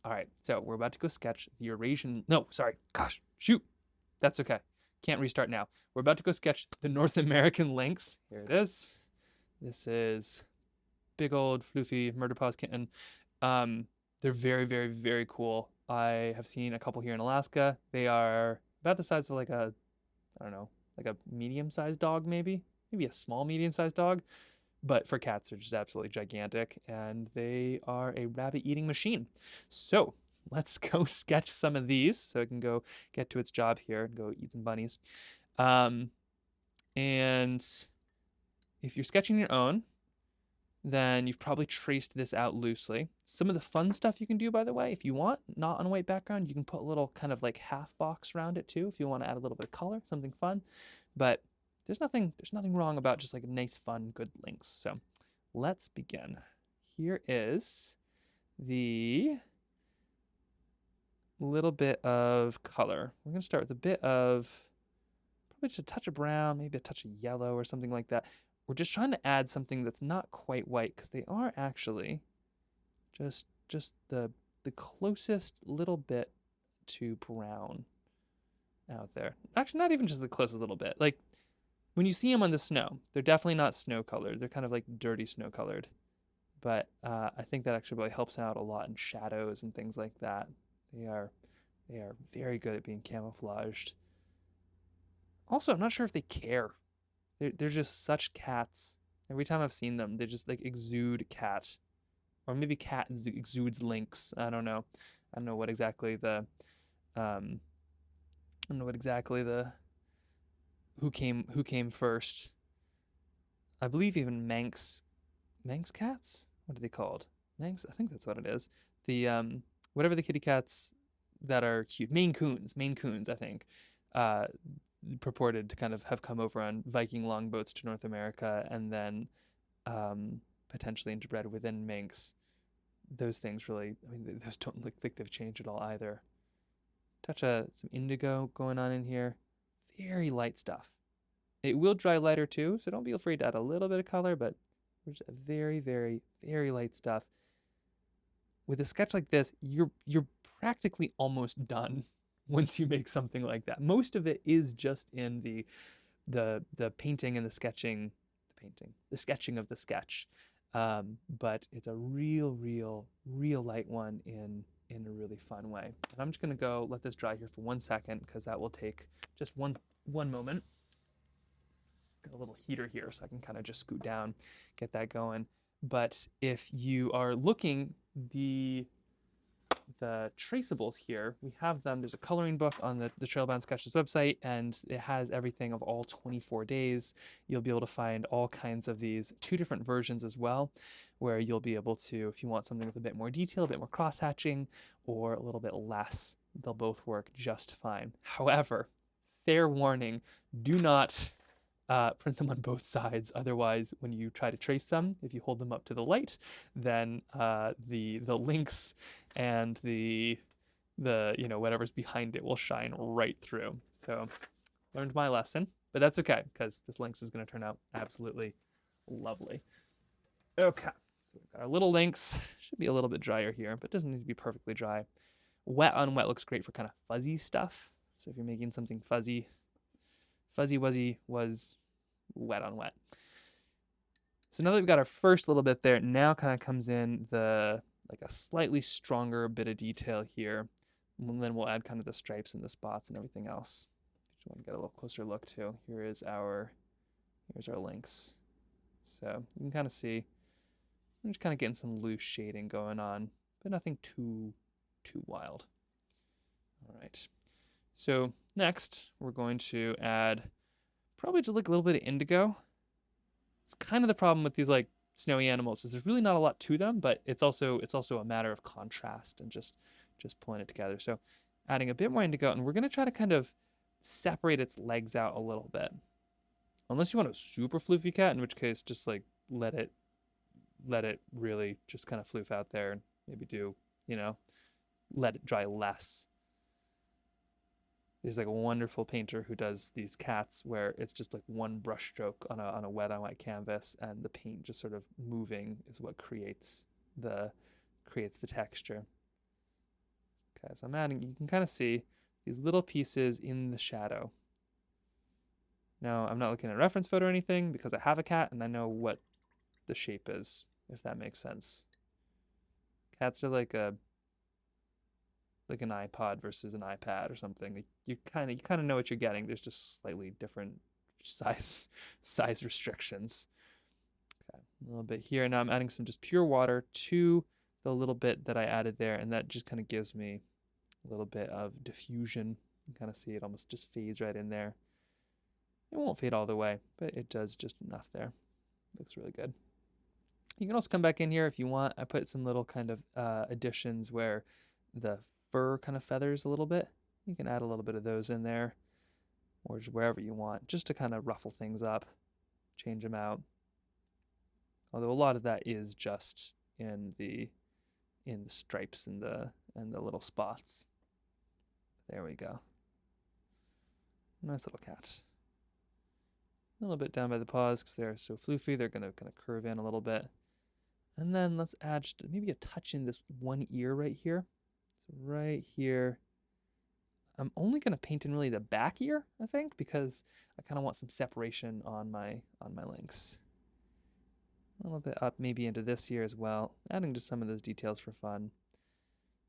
All right, so we're about to go sketch the Eurasian. No, sorry. Gosh, shoot. That's okay. Can't restart now. We're about to go sketch the North American lynx. Here it is. This is big old floofy murder paws kitten. They're very, very, very cool. I have seen a couple here in Alaska. They are about the size of like a, I don't know, like a medium-sized dog, maybe a small medium-sized dog. But for cats, they're just absolutely gigantic, and they are a rabbit-eating machine. So let's go sketch some of these so it can go get to its job here and go eat some bunnies. And if you're sketching your own, then you've probably traced this out loosely. Some of the fun stuff you can do, by the way, if you want, not on a white background, you can put a little kind of like half box around it too, if you want to add a little bit of color, something fun. But there's nothing wrong about just like a nice, fun, good lynx. So let's begin. Here is the little bit of color. We're gonna start with a bit of, probably just a touch of brown, maybe a touch of yellow or something like that. We're just trying to add something that's not quite white because they are actually just the closest little bit to brown out there. Actually, not even just the closest little bit. Like when you see them on the snow, they're definitely not snow colored. They're kind of like dirty snow colored. But I think that actually really helps out a lot in shadows and things like that. They are very good at being camouflaged. Also, I'm not sure if they care. They're just such cats. Every time I've seen them, they just like exude cat, or maybe cat exudes lynx. I don't know. I don't know what exactly the who came first. I believe even Manx cats. What are they called? Manx. I think that's what it is. The whatever the kitty cats that are cute. Maine Coons. I think. Purported to kind of have come over on Viking longboats to North America and then potentially interbred within Manx. Those things really, I mean, those don't look like they've changed at all either. Touch of some indigo going on in here. Very light stuff. It will dry lighter too, so don't be afraid to add a little bit of color, but just a very, very, very light stuff. With a sketch like this, you're practically almost done once you make something like that. Most of it is just in the painting and the sketching, the sketching of the sketch. But it's a real light one in a really fun way. And I'm just gonna go let this dry here for 1 second because that will take just one moment. Got a little heater here so I can kind of just scoot down, get that going. But if you are looking, the traceables here, we have them. There's a coloring book on the Trailbound Sketches website, and it has everything of all 24 days. You'll be able to find all kinds of these, 2 different versions as well, where you'll be able to, if you want something with a bit more detail, a bit more cross-hatching, or a little bit less, they'll both work just fine. However, fair warning, do not print them on both sides. Otherwise, when you try to trace them, if you hold them up to the light, then the lynx and the whatever's behind it will shine right through. So learned my lesson, but that's okay because this lynx is going to turn out absolutely lovely. Okay, so we've got our little lynx. Should be a little bit drier here, but doesn't need to be perfectly dry. Wet on wet looks great for kind of fuzzy stuff. So if you're making something fuzzy wuzzy was wet on wet. So now that we've got our first little bit there, now kind of comes in like a slightly stronger bit of detail here. And then we'll add kind of the stripes and the spots and everything else. Just want to get a little closer look too. Here's our lynx. So you can kind of see, I'm just kind of getting some loose shading going on, but nothing too wild. All right. So next, we're going to add probably just like a little bit of indigo. It's kind of the problem with these like snowy animals is there's really not a lot to them, but it's also a matter of contrast and just pulling it together. So adding a bit more indigo, and we're going to try to kind of separate its legs out a little bit. Unless you want a super floofy cat, in which case just like let it really just kind of floof out there and maybe do, let it dry less. There's like a wonderful painter who does these cats where it's just like one brush stroke on a wet on white canvas, and the paint just sort of moving is what creates the texture. Okay, so I'm adding, you can kind of see these little pieces in the shadow. Now, I'm not looking at a reference photo or anything because I have a cat and I know what the shape is, if that makes sense. Cats are like an iPod versus an iPad or something. You kind of know what you're getting. There's just slightly different size restrictions. Okay, a little bit here. Now I'm adding some just pure water to the little bit that I added there, and that just kind of gives me a little bit of diffusion. You can kind of see it almost just fades right in there. It won't fade all the way, but it does just enough there. Looks really good. You can also come back in here if you want. I put some little kind of additions where the fur kind of feathers a little bit. You can add a little bit of those in there, or just wherever you want, just to kind of ruffle things up, change them out. Although a lot of that is just in the stripes and the little spots. There we go. Nice little cat. A little bit down by the paws because they're so floofy. They're going to kind of curve in a little bit. And then let's add just maybe a touch in this one ear right here. So right here, I'm only going to paint in really the back ear, I think, because I kind of want some separation on my Lynx. A little bit up maybe into this ear as well, adding just some of those details for fun.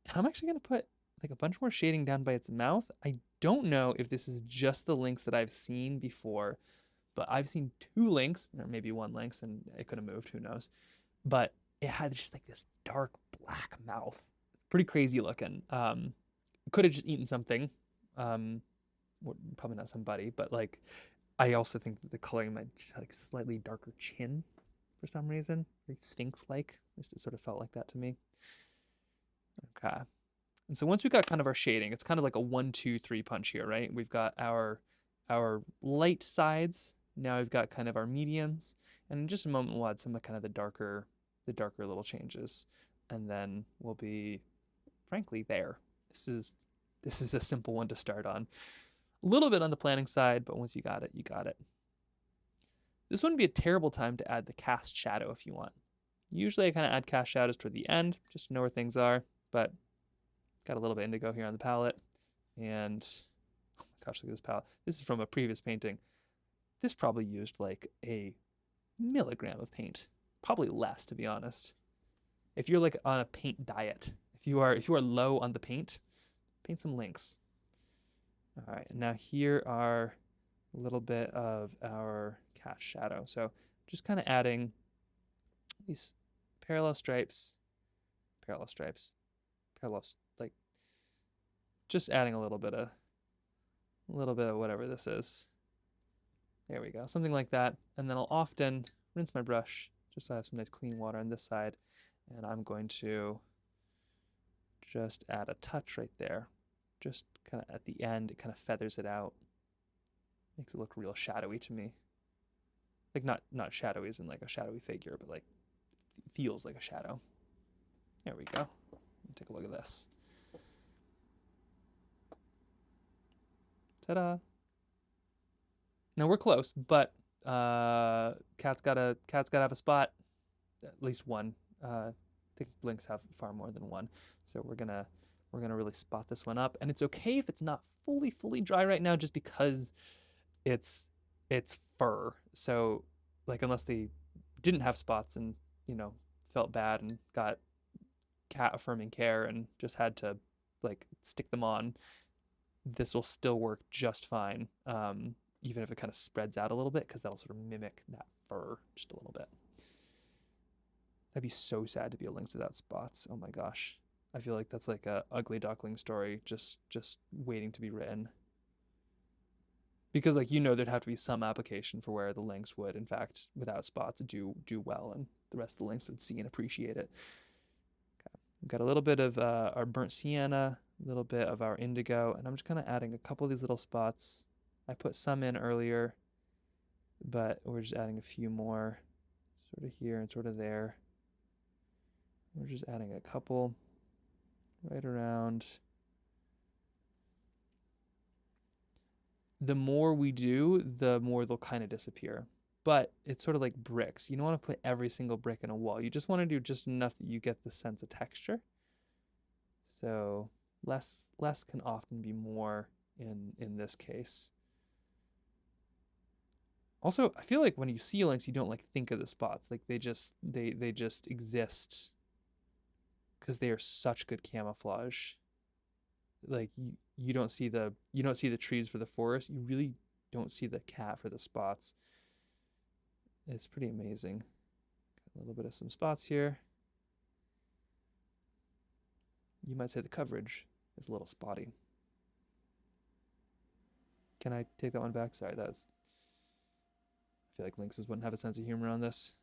And I'm actually going to put like a bunch more shading down by its mouth. I don't know if this is just the Lynx that I've seen before, but I've seen two Lynx, or maybe one Lynx, and it could have moved, who knows. But it had just like this dark black mouth. It's pretty crazy looking. Could have just eaten something. Probably not somebody, but like I also think that the coloring might just have like slightly darker chin for some reason. Very Sphinx-like. At least it sort of felt like that to me. Okay. And so once we got kind of our shading, it's kind of like a 1, 2, 3 punch here, right? We've got our light sides. Now we've got kind of our mediums, and in just a moment we'll add some of kind of the darker little changes, and then we'll be, frankly, there. This is a simple one to start on. A little bit on the planning side, but once you got it, you got it. This wouldn't be a terrible time to add the cast shadow if you want. Usually I kind of add cast shadows toward the end, just to know where things are, but got a little bit indigo here on the palette, and oh my gosh, look at this palette. This is from a previous painting. This probably used like a milligram of paint, probably less, to be honest. If you're like on a paint diet, if you are low on the paint some Lynx. All right, and now here are a little bit of our cast shadow. So just kind of adding these parallel stripes, like just adding a little bit of whatever this is. There we go, something like that. And then I'll often rinse my brush just so I have some nice clean water on this side. And I'm going to just add a touch right there. Just kind of at the end, it kind of feathers it out. Makes it look real shadowy to me. Like not shadowy as in like a shadowy figure, but like feels like a shadow. There we go. Take a look at this. Ta-da. Now we're close, but cat's gotta have a spot, at least one. I think Lynx have far more than one, so we're gonna really spot this one up. And it's okay if it's not fully dry right now, just because it's fur. So like unless they didn't have spots and felt bad and got cat affirming care and just had to like stick them on, this will still work just fine. Even if it kind of spreads out a little bit, because that'll sort of mimic that fur just a little bit. That'd be so sad to be a Lynx without spots. Oh my gosh. I feel like that's like a ugly duckling story just waiting to be written. Because like there'd have to be some application for where the Lynx would, in fact, without spots, do well, and the rest of the Lynx would see and appreciate it. Okay. We've got a little bit of our burnt sienna, a little bit of our indigo, and I'm just kind of adding a couple of these little spots. I put some in earlier, but we're just adding a few more, sort of here and sort of there. We're just adding a couple right around. The more we do, the more they'll kind of disappear. But it's sort of like bricks. You don't want to put every single brick in a wall. You just want to do just enough that you get the sense of texture. So less can often be more in this case. Also, I feel like when you see lynx, you don't like think of the spots. Like they just exist because they are such good camouflage. Like you don't see the trees for the forest. You really don't see the cat for the spots. It's pretty amazing. Got a little bit of some spots here. You might say the coverage is a little spotty. Can I take that one back? Sorry, that's. I feel like lynxes wouldn't have a sense of humor on this.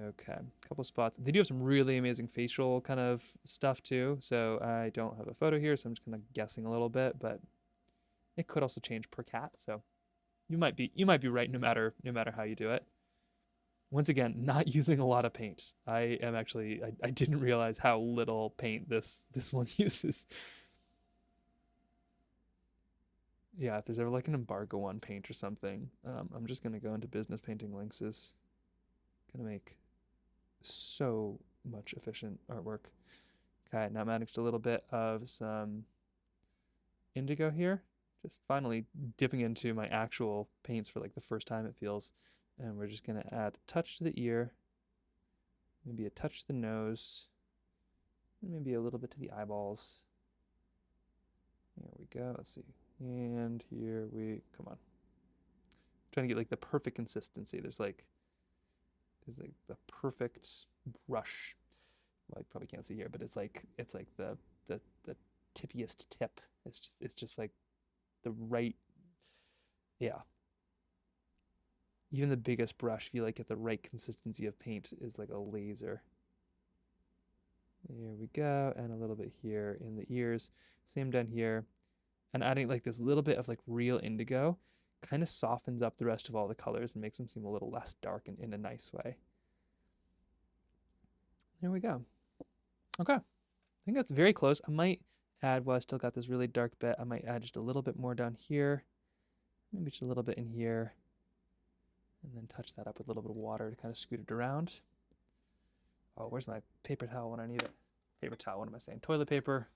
Okay, a couple spots. They do have some really amazing facial kind of stuff too. So I don't have a photo here, so I'm just kind of guessing a little bit, but it could also change per cat. So you might be right no matter how you do it. Once again, not using a lot of paint. I am actually I didn't realize how little paint this one uses. Yeah, if there's ever like an embargo on paint or something, I'm just gonna go into business painting lynxes. Gonna make so much efficient artwork. Okay, now managed a little bit of some indigo here. Just finally dipping into my actual paints for like the first time, it feels. And we're just gonna add a touch to the ear, maybe a touch to the nose, maybe a little bit to the eyeballs. There we go, let's see. And here we, come on. I'm trying to get like the perfect consistency. There's like the perfect brush. Well, you probably can't see here, but it's like the tippiest tip. It's just like the right, yeah. Even the biggest brush, if you like get the right consistency of paint, is like a laser. There we go, and a little bit here in the ears. Same down here, and adding like this little bit of like real indigo kind of softens up the rest of all the colors and makes them seem a little less dark and in a nice way. There we go. Okay, I think that's very close. I might add, while I still got this really dark bit, I might add just a little bit more down here, maybe just a little bit in here, and then touch that up with a little bit of water to kind of scoot it around. Oh, where's my paper towel when I need it? Paper towel, what am I saying? Toilet paper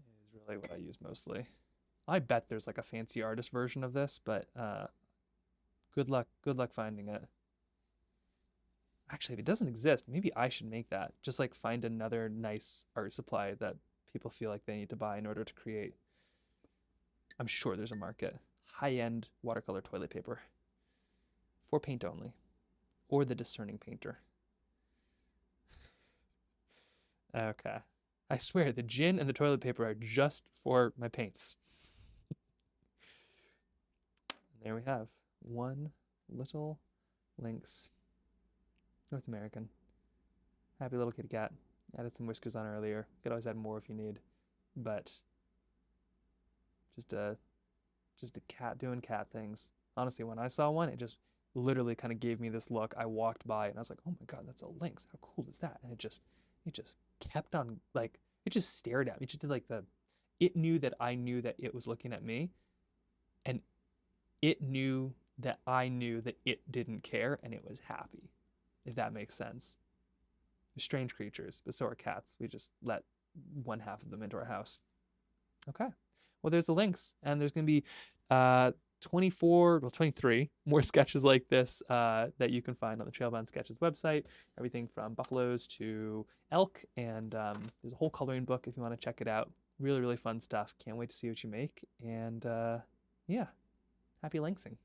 is really what I use mostly. I bet there's like a fancy artist version of this, but good luck finding it. Actually, if it doesn't exist, maybe I should make that. Just like find another nice art supply that people feel like they need to buy in order to create. I'm sure there's a market. High-end watercolor toilet paper. For paint only. Or the discerning painter. Okay. I swear, the gin and the toilet paper are just for my paints. And there we have one little lynx. North American. Happy little kitty cat. Added some whiskers on earlier. Could always add more if you need. But just a cat doing cat things. Honestly, when I saw one, it just literally kind of gave me this look. I walked by and I was like, oh my God, that's a lynx. How cool is that? And it just kept on, like, it just stared at me. It just did like it knew that I knew that it was looking at me, and it knew that I knew that it didn't care, and it was happy, if that makes sense. They're strange creatures, but so are cats. We just let one half of them into our house. Okay. Well, there's the lynx, and there's going to be 23 more sketches like this that you can find on the Trailbound Sketches website. Everything from buffaloes to elk, and there's a whole coloring book if you want to check it out. Really, really fun stuff. Can't wait to see what you make. And yeah, happy lynxing.